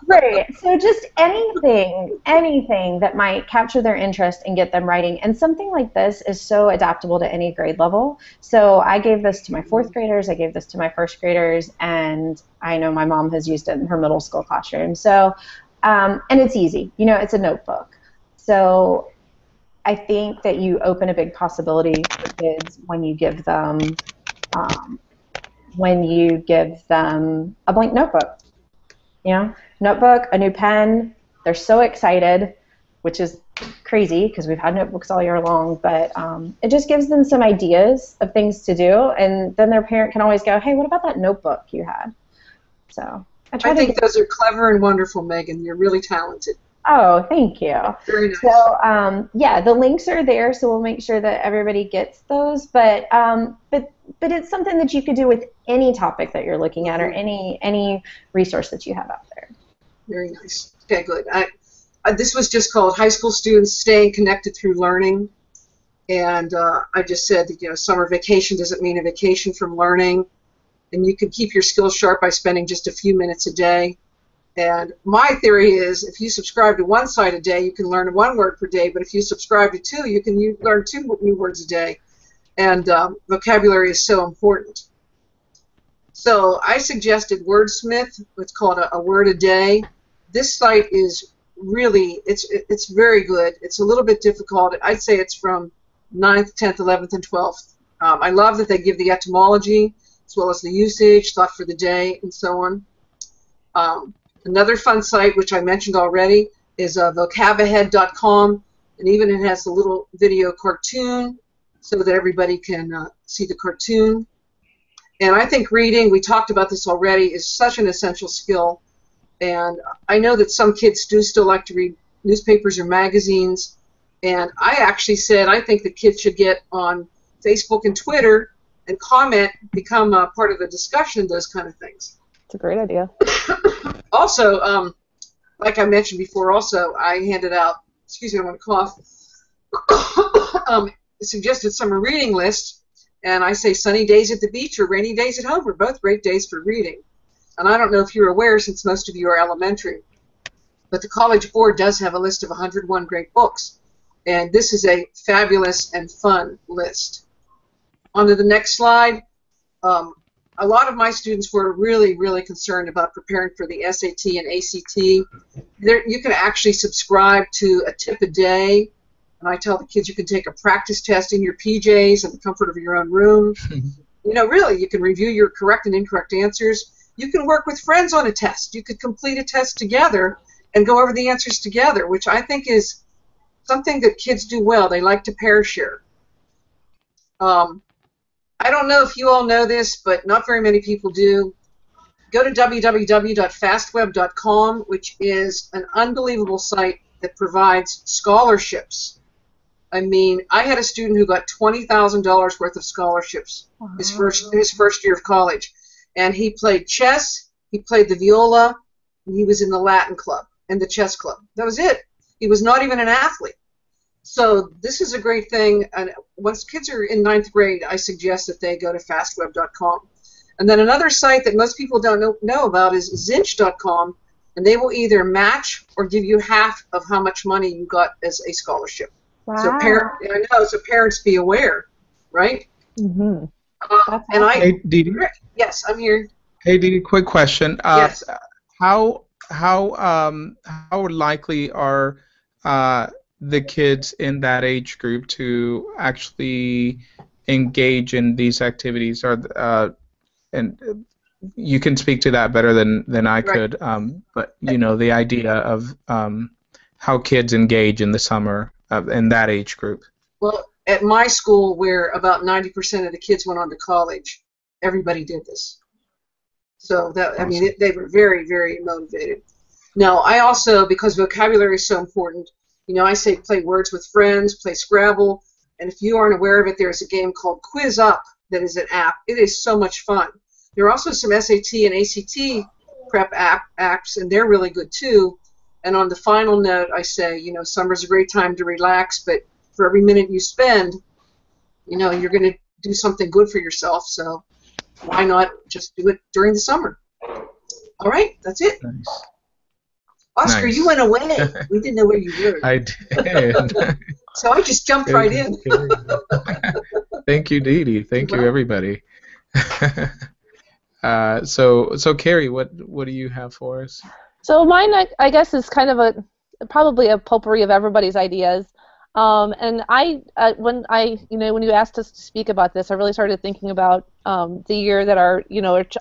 Right. So just anything that might capture their interest and get them writing. And something like this is so adaptable to any grade level. So I gave this to my 4th graders, I gave this to my 1st graders, and I know my mom has used it in her middle school classroom. So, and it's easy. It's a notebook. So I think that you open a big possibility for kids when you give them a blank notebook. Notebook, a new pen. They're so excited, which is crazy because we've had notebooks all year long, but it just gives them some ideas of things to do, and then their parent can always go, hey, what about that notebook you had? So I think those are clever and wonderful, Megan. You're really talented. Oh, thank you. Very nice. So, the links are there, so we'll make sure that everybody gets those. But it's something that you could do with any topic that you're looking at, or any resource that you have out there. Very nice. Okay, good. This was just called High School Students Staying Connected Through Learning, and I just said that summer vacation doesn't mean a vacation from learning, and you can keep your skills sharp by spending just a few minutes a day. And my theory is, if you subscribe to one site a day, you can learn 1 word per day. But if you subscribe to 2, you can learn 2 new words a day. And vocabulary is so important. So I suggested Wordsmith. It's called a word a day. This site is really, it's very good. It's a little bit difficult. I'd say it's from 9th, 10th, 11th, and 12th. I love that they give the etymology as well as the usage, thought for the day, and so on. Another fun site, which I mentioned already, is vocabahead.com, and even it has a little video cartoon so that everybody can see the cartoon. And I think reading, we talked about this already, is such an essential skill. And I know that some kids do still like to read newspapers or magazines. And I actually said I think that kids should get on Facebook and Twitter and comment, become a part of the discussion, those kind of things. It's a great idea. Also, like I mentioned before, I handed out, excuse me, I'm going to cough, suggested summer reading list, and I say sunny days at the beach or rainy days at home are both great days for reading. And I don't know if you're aware, since most of you are elementary, but the College Board does have a list of 101 great books, and this is a fabulous and fun list. On to the next slide. A lot of my students were really, really concerned about preparing for the SAT and ACT. You can actually subscribe to a tip a day, and I tell the kids you can take a practice test in your PJs in the comfort of your own room. Really, you can review your correct and incorrect answers. You can work with friends on a test. You could complete a test together and go over the answers together, which I think is something that kids do well. They like to pair share. I don't know if you all know this, but not very many people do. Go to www.fastweb.com, which is an unbelievable site that provides scholarships. I mean, I had a student who got $20,000 worth of scholarships his first year of college. And he played chess, he played the viola, and he was in the Latin club and the chess club. That was it. He was not even an athlete. So this is a great thing, and once kids are in 9th grade, I suggest that they go to fastweb.com. And then another site that most people don't know about is zinch.com, and they will either match or give you half of how much money you got as a scholarship. Wow. So so parents be aware, right? Mm-hmm. Hey, Dee Dee. Yes, I'm here. Hey, Dee Dee, quick question. Yes. How likely are the kids in that age group to actually engage in these activities? And you can speak to that better than I could. But the idea of how kids engage in the summer in that age group. Well, at my school, where about 90% of the kids went on to college, everybody did this. So that, I mean, Awesome. they were very, very motivated. Now, I also, because vocabulary is so important, you know, I say play words with friends, play Scrabble, and if you aren't aware of it, there's a game called Quiz Up that is an app. It is so much fun. There are also some SAT and ACT prep apps, and they're really good too. And on the final note, I say, you know, summer's a great time to relax, but for every minute you spend, you know, you're going to do something good for yourself, so why not just do it during the summer? All right, that's it. Nice. Oscar, Nice. you went away. We didn't know where you were. I did. So I just jumped right in. Thank you, Dee Dee. Thank you, Well. everybody. So Carrie, what do you have for us? So mine, I guess, is kind of probably a potpourri of everybody's ideas. And when you asked us to speak about this, I really started thinking about the year that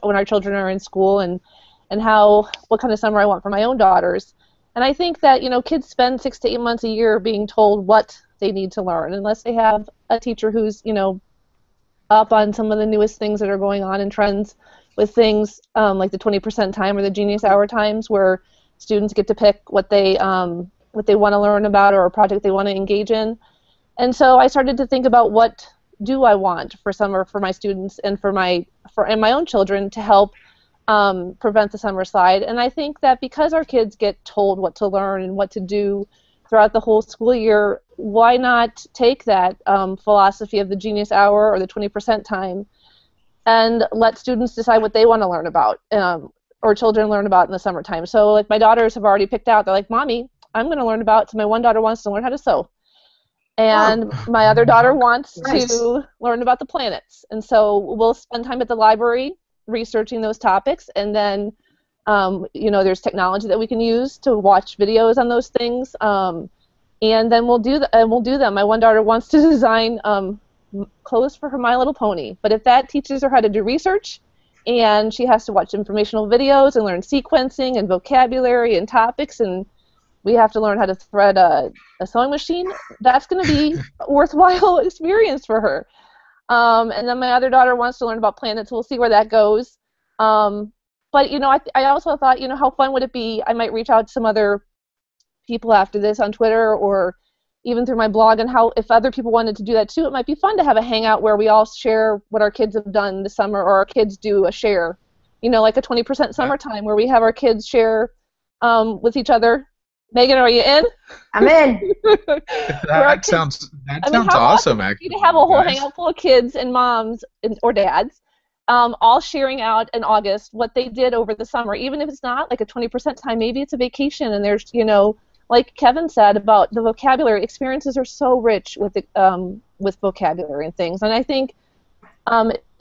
when our children are in school and what kind of summer I want for my own daughters. And I think that, kids spend 6 to 8 months a year being told what they need to learn, unless they have a teacher who's, up on some of the newest things that are going on and trends with things like the 20% time or the Genius Hour times, where students get to pick what they want to learn about or a project they want to engage in. And so I started to think about what do I want for summer for my students and for my own children to help prevent the summer slide. And I think that because our kids get told what to learn and what to do throughout the whole school year, why not take that philosophy of the Genius Hour or the 20% time and let students decide what they want to learn about or children learn about in the summertime. So like my daughters have already picked out, they're like, Mommy, I'm going to learn about, so my one daughter wants to learn how to sew. And my other daughter wants to learn about the planets. And so we'll spend time at the library researching those topics, and then there's technology that we can use to watch videos on those things, and then we'll do them. My one daughter wants to design clothes for her My Little Pony, but if that teaches her how to do research and she has to watch informational videos and learn sequencing and vocabulary and topics, and we have to learn how to thread a sewing machine, that's going to be a worthwhile experience for her. And then my other daughter wants to learn about planets. We'll see where that goes. But, I also thought, how fun would it be? I might reach out to some other people after this on Twitter or even through my blog, and how if other people wanted to do that too, it might be fun to have a hangout where we all share what our kids have done this summer, or our kids do a share, like a 20% summertime where we have our kids share with each other. Megan, are you in? I'm in. That sounds awesome, actually. To have a whole hangout full of kids and moms or dads, all sharing out in August what they did over the summer, even if it's not like a 20% time, maybe it's a vacation, and there's, like Kevin said about the vocabulary, experiences are so rich with vocabulary and things, and I think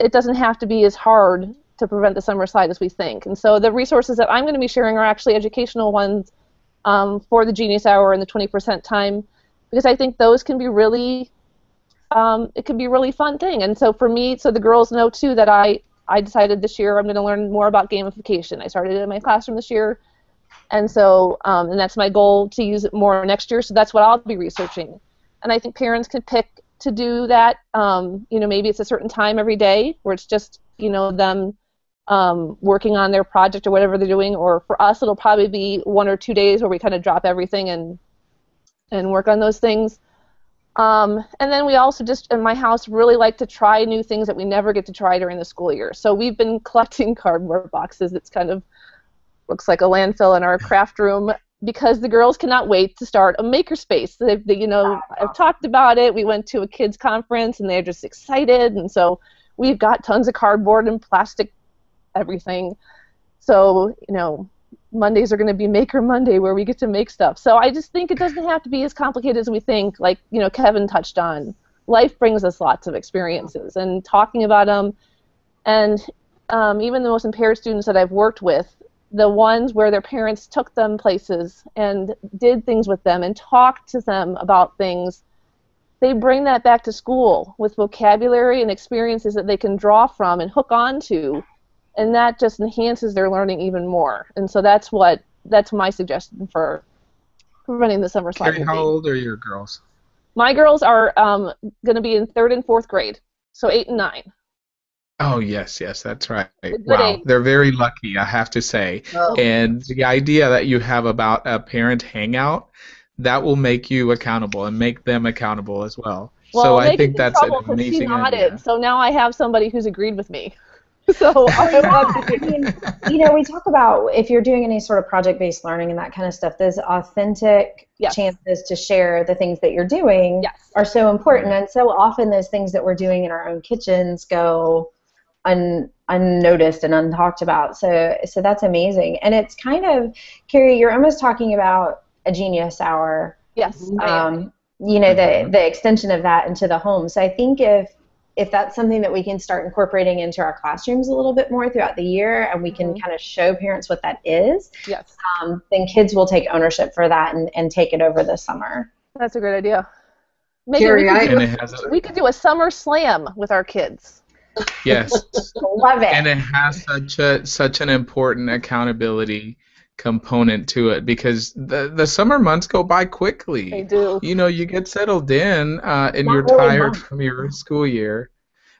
it doesn't have to be as hard to prevent the summer slide as we think. And so the resources that I'm going to be sharing are actually educational ones for the Genius Hour and the 20% time, because I think those can be really, it can be a really fun thing. And so for me, so the girls know too that I decided this year I'm going to learn more about gamification. I started it in my classroom this year, and so and that's my goal, to use it more next year. So that's what I'll be researching. And I think parents can pick to do that. Maybe it's a certain time every day where it's just them working on their project or whatever they're doing, or for us it'll probably be 1 or 2 days where we kind of drop everything and work on those things. And then we also just, in my house, really like to try new things that we never get to try during the school year. So we've been collecting cardboard boxes. It's kind of looks like a landfill in our craft room, because the girls cannot wait to start a makerspace. I've talked about it. We went to a kids conference and they're just excited, and so we've got tons of cardboard and plastic everything. So, Mondays are going to be Maker Monday, where we get to make stuff. So I just think it doesn't have to be as complicated as we think. Like, Kevin touched on, life brings us lots of experiences, and talking about them, and even the most impaired students that I've worked with, the ones where their parents took them places and did things with them and talked to them about things, they bring that back to school with vocabulary and experiences that they can draw from and hook on to, and that just enhances their learning even more. And so that's my suggestion for preventing the summer slide. Carrie, how old are your girls? My girls are going to be in 3rd and 4th grade, so 8 and 9. Oh, yes, yes, that's right. The good Wow, age. they're very lucky, I have to say. Oh, And the idea that you have about a parent hangout, that will make you accountable and make them accountable as well. So Well, I Megan's think in that's an trouble because she amazing nodded, idea. so now I have somebody who's agreed with me. So Well, I yeah, want I mean, we talk about if you're doing any sort of project-based learning and that kind of stuff, those authentic Yes. chances to share the things that you're doing Yes. are so important. And so often those things that we're doing in our own kitchens go unnoticed and untalked about. So that's amazing. And it's kind of, Carrie, you're almost talking about a genius hour. Yes, I am. The extension of that into the home. So I think if that's something that we can start incorporating into our classrooms a little bit more throughout the year, and we can kind of show parents what that is, Yes. then kids will take ownership for that and take it over the summer. That's a great idea. Megan, Carrie, And it has we could do a summer slam with our kids. yes, Love it. and it has such an important accountability component to it because the summer months go by quickly. They do. You know, you get settled in and you're really tired months. from your school year,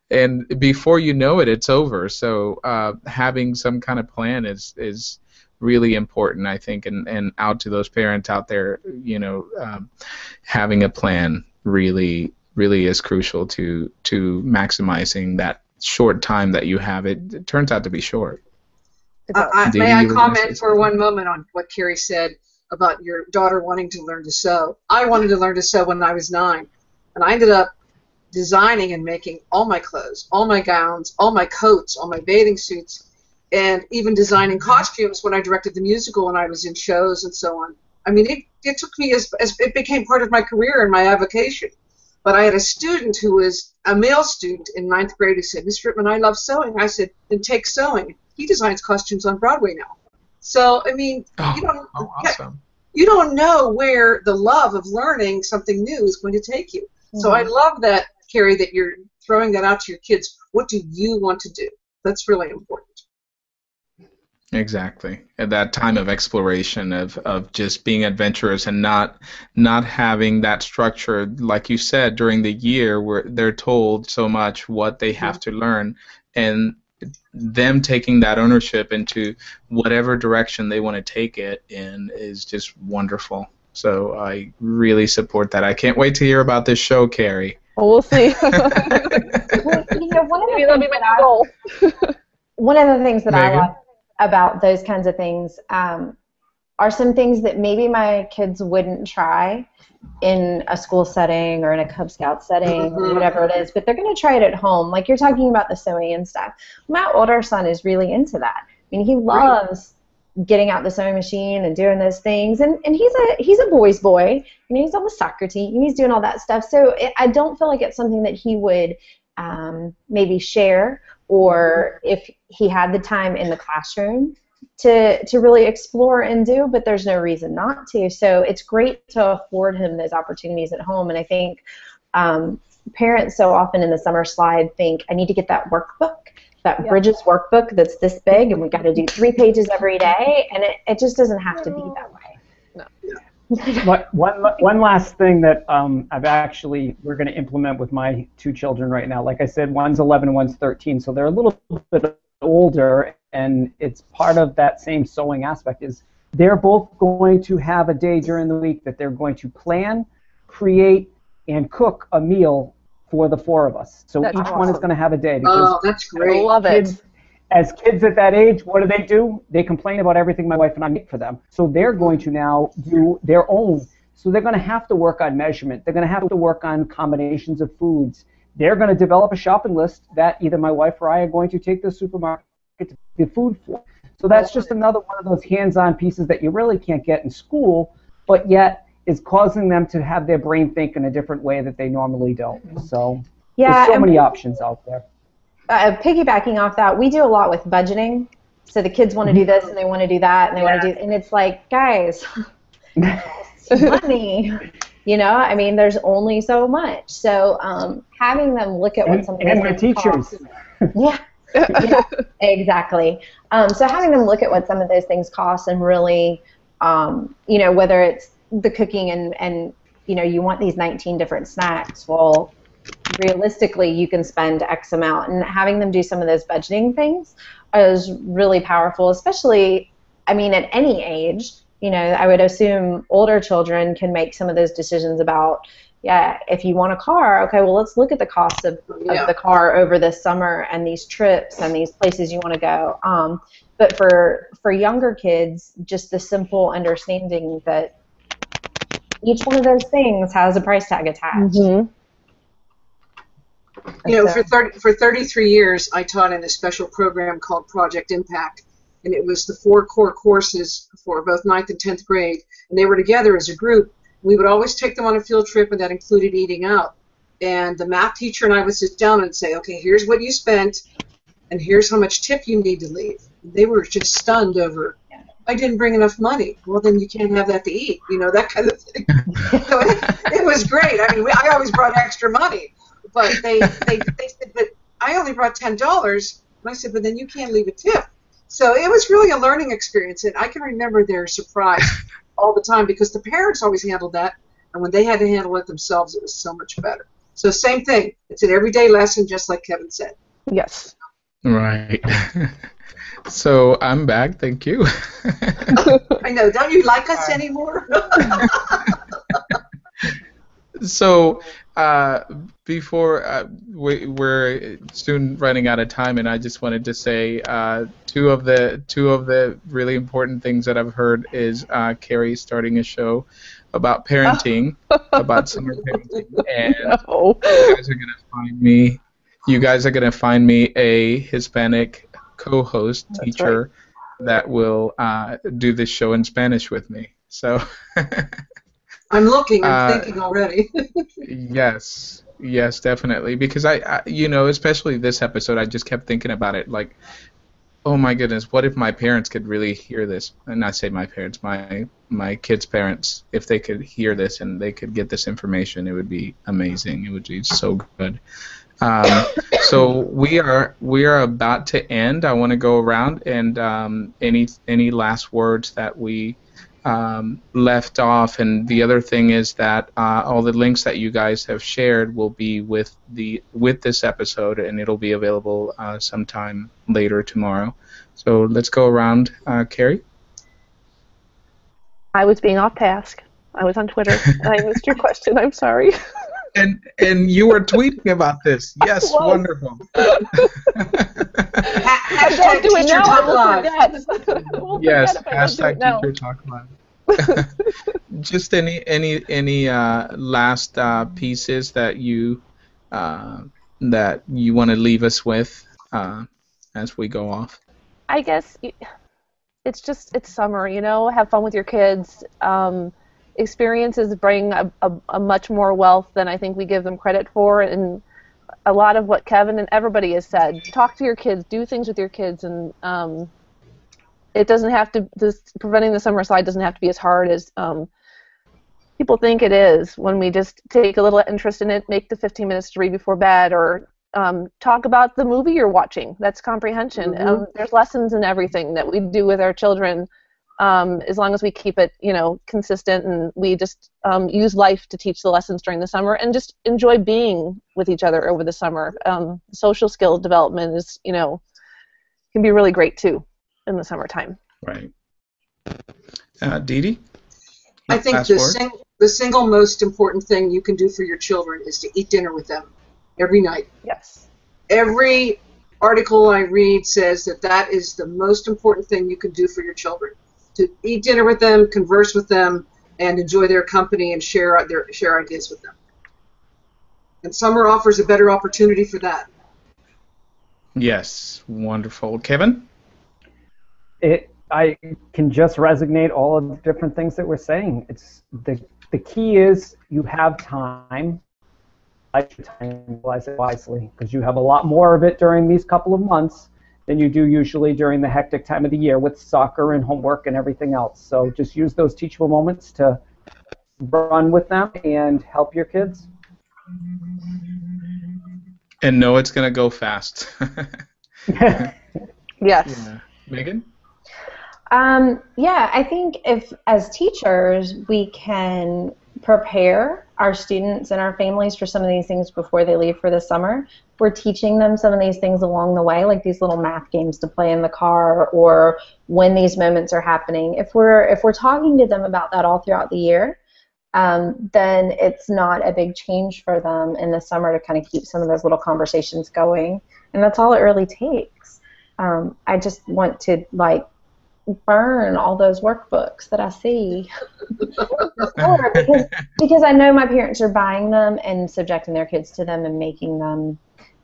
and before you know it, it's over. So having some kind of plan is really important, I think, and out to those parents out there, having a plan really is crucial to maximizing that short time that you have. It turns out to be short. may I you were gonna say comment for one moment on what Carrie said about your daughter wanting to learn to sew? I wanted to learn to sew when I was 9, and I ended up designing and making all my clothes, all my gowns, all my coats, all my bathing suits, and even designing costumes when I directed the musical and I was in shows and so on. I mean, it took me as it became part of my career and my avocation. But I had a student who was a male student in 9th grade who said, "Miss Rittman, I love sewing." I said, "Then take sewing." He designs costumes on Broadway now. So, I mean, Awesome. you don't know where the love of learning something new is going to take you. So I love that, Carrie, that you're throwing that out to your kids. What do you want to do? That's really important. Exactly. At that time of exploration, of just being adventurous and not having that structure, like you said, during the year where they're told so much what they have to learn, and them taking that ownership into whatever direction they want to take it in is just wonderful. So I really support that. I can't wait to hear about this show, Carrie. Well, we'll see. One of the things that I Megan? like about those kinds of things are some things that maybe my kids wouldn't try in a school setting or in a Cub Scout setting or whatever it is, but they're going to try it at home. Like you're talking about the sewing and stuff. My older son is really into that. I mean, he loves getting out the sewing machine and doing those things, and he's a boy's boy. He's on the soccer team. He's doing all that stuff. So I don't feel like it's something that he would maybe share, or if he had the time in the classroom to really explore and do, but there's no reason not to. So it's great to afford him those opportunities at home. And I think parents so often in the summer slide think, I need to get that workbook, that Bridges workbook that's this big, and we got to do 3 pages every day, and it just doesn't have to be that way. But one last thing that we're going to implement with my 2 children right now. Like I said, one's 11 and one's 13, so they're a little bit older, and it's part of that same sewing aspect is they're both going to have a day during the week that they're going to plan, create, and cook a meal for the 4 of us. So That's each one is awesome. going to have a day. Oh, that's I great. love it. As kids at that age, what do? They complain about everything my wife and I make for them. So they're going to now do their own. So they're going to have to work on measurement. They're going to have to work on combinations of foods. They're going to develop a shopping list that either my wife or I are going to take to the supermarket to get food for. So that's just another one of those hands-on pieces that you really can't get in school, but yet is causing them to have their brain think in a different way that they normally don't. So there's so many options out there. Piggybacking off that, we do a lot with budgeting. So the kids want to do this and they want to do that and they want to do, and it's like, guys, money. I mean, there's only so much. So having them look at what some of these and the things teachers. cost. Yeah, exactly. So having them look at what some of those things cost and really, whether it's the cooking and you want these 19 different snacks. Well, realistically you can spend X amount, and having them do some of those budgeting things is really powerful, especially, I mean, at any age. I would assume older children can make some of those decisions about, yeah, if you want a car, okay, well, let's look at the cost of the car over this summer and these trips and these places you want to go. But for younger kids, just the simple understanding that each one of those things has a price tag attached. Mm-hmm. For 33 years, I taught in a special program called Project Impact, and it was the 4 core courses for both 9th and 10th grade, and they were together as a group. We would always take them on a field trip, and that included eating out. And the math teacher and I would sit down and say, okay, here's what you spent, and here's how much tip you need to leave. They were just stunned over, I didn't bring enough money. Well, then you can't have that to eat, that kind of thing. So it was great. I mean, I always brought extra money. But they said, but I only brought $10. And I said, but then you can't leave a tip. So it was really a learning experience. And I can remember their surprise all the time because the parents always handled that. And when they had to handle it themselves, it was so much better. So same thing. It's an everyday lesson, just like Kevin said. Yes. Right. So I'm back. Thank you. I know. Don't you like us anymore? So before we're soon running out of time, and I just wanted to say two of the really important things that I've heard is Carrie starting a show about parenting, about summer parenting, and you guys are gonna find me a Hispanic co-host teacher that will do this show in Spanish with me. So. I'm thinking already. Yes, definitely. Because I, especially this episode, I just kept thinking about it. Like, oh my goodness, what if my parents could really hear this? And I say my parents, my kids' parents, if they could hear this and they could get this information, it would be amazing. It would be so good. So we are about to end. I want to go around and any last words that we left off, and the other thing is that all the links that you guys have shared will be with this episode, and it'll be available sometime later tomorrow. So let's go around. Carrie? I was being off task. I was on Twitter. I missed your question. I'm sorry. And you were tweeting about this. Yes, wonderful. I don't do it now. I will forget. Yes, hashtag Teacher Talk Live. Just any last pieces that you want to leave us with as we go off? I guess it's summer. Have fun with your kids. Experiences bring a much more wealth than I think we give them credit for, and a lot of what Kevin and everybody has said. Talk to your kids, do things with your kids, and it doesn't have to. Preventing the summer slide doesn't have to be as hard as people think it is. When we just take a little interest in it, make the 15 minutes to read before bed, or talk about the movie you're watching. That's comprehension. Mm-hmm. There's lessons in everything that we do with our children. As long as we keep it, consistent, and we just use life to teach the lessons during the summer, and just enjoy being with each other over the summer. Social skill development is, can be really great too in the summertime. Right. Dee Dee? I think the single most important thing you can do for your children is to eat dinner with them every night. Yes. Every article I read says that is the most important thing you can do for your children. To eat dinner with them, converse with them, and enjoy their company and share ideas with them. And summer offers a better opportunity for that. Yes, wonderful. Kevin? I can just resonate all of the different things that we're saying. It's the key is you have time. Utilize it wisely, because you have a lot more of it during these couple of months than you do usually during the hectic time of the year with soccer and homework and everything else. So just use those teachable moments to run with them and help your kids. And know it's going to go fast. Yes. Yeah. Megan? I think if as teachers we can prepare our students and our families for some of these things before they leave for the summer. We're teaching them some of these things along the way, like these little math games to play in the car, or when these moments are happening. If we're talking to them about that all throughout the year, then it's not a big change for them in the summer to kind of keep some of those little conversations going. And that's all it really takes. I just want to, like, burn all those workbooks that I see because I know my parents are buying them and subjecting their kids to them and making them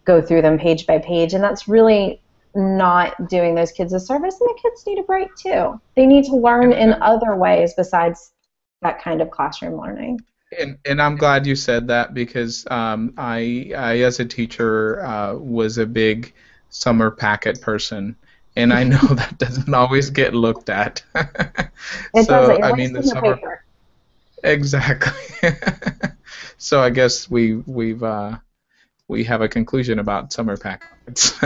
go through them page by page, and that's really not doing those kids a service, and the kids need a break too. They need to learn in other ways besides that kind of classroom learning. And I'm glad you said that, because I as a teacher was a big summer packet person, and I know that doesn't always get looked at. It doesn't. I mean, the summer paper. Exactly. So I guess we have a conclusion about summer packets.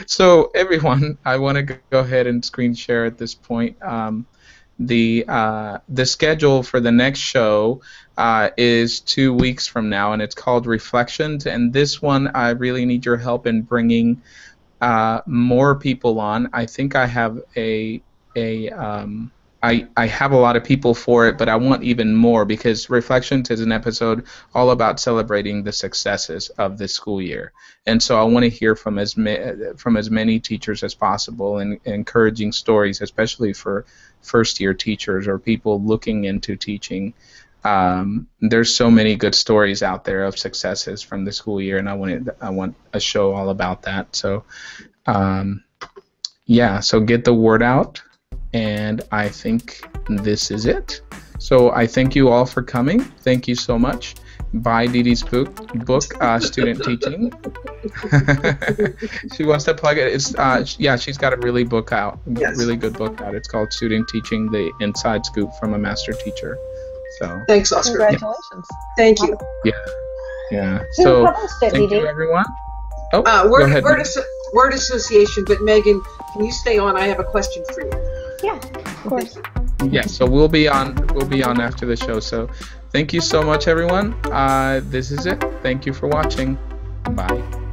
So everyone, I want to go ahead and screen share at this point. The schedule for the next show is 2 weeks from now, and it's called Reflections. And this one, I really need your help in bringing more people on. I think I have I have a lot of people for it, but I want even more, because Reflections is an episode all about celebrating the successes of this school year. And so I want to hear from as many teachers as possible, and encouraging stories, especially for first-year teachers or people looking into teaching. There's so many good stories out there of successes from the school year, and I want a show all about that. So, yeah, so get the word out. And I think this is it. So I thank you all for coming. Thank you so much. Buy Dee Dee's book, Student Teaching. She wants to plug it. Yeah, she's got a really good book out. It's called Student Teaching: The Inside Scoop from a Master Teacher. So thanks, Oscar. Congratulations. Yeah. Thank you. Yeah. So thank you, everyone. Oh, go ahead. Word association, but Megan, can you stay on? I have a question for you. Yeah, of course. Yeah, so we'll be on after the show. So thank you so much, everyone. This is it. Thank you for watching. Bye.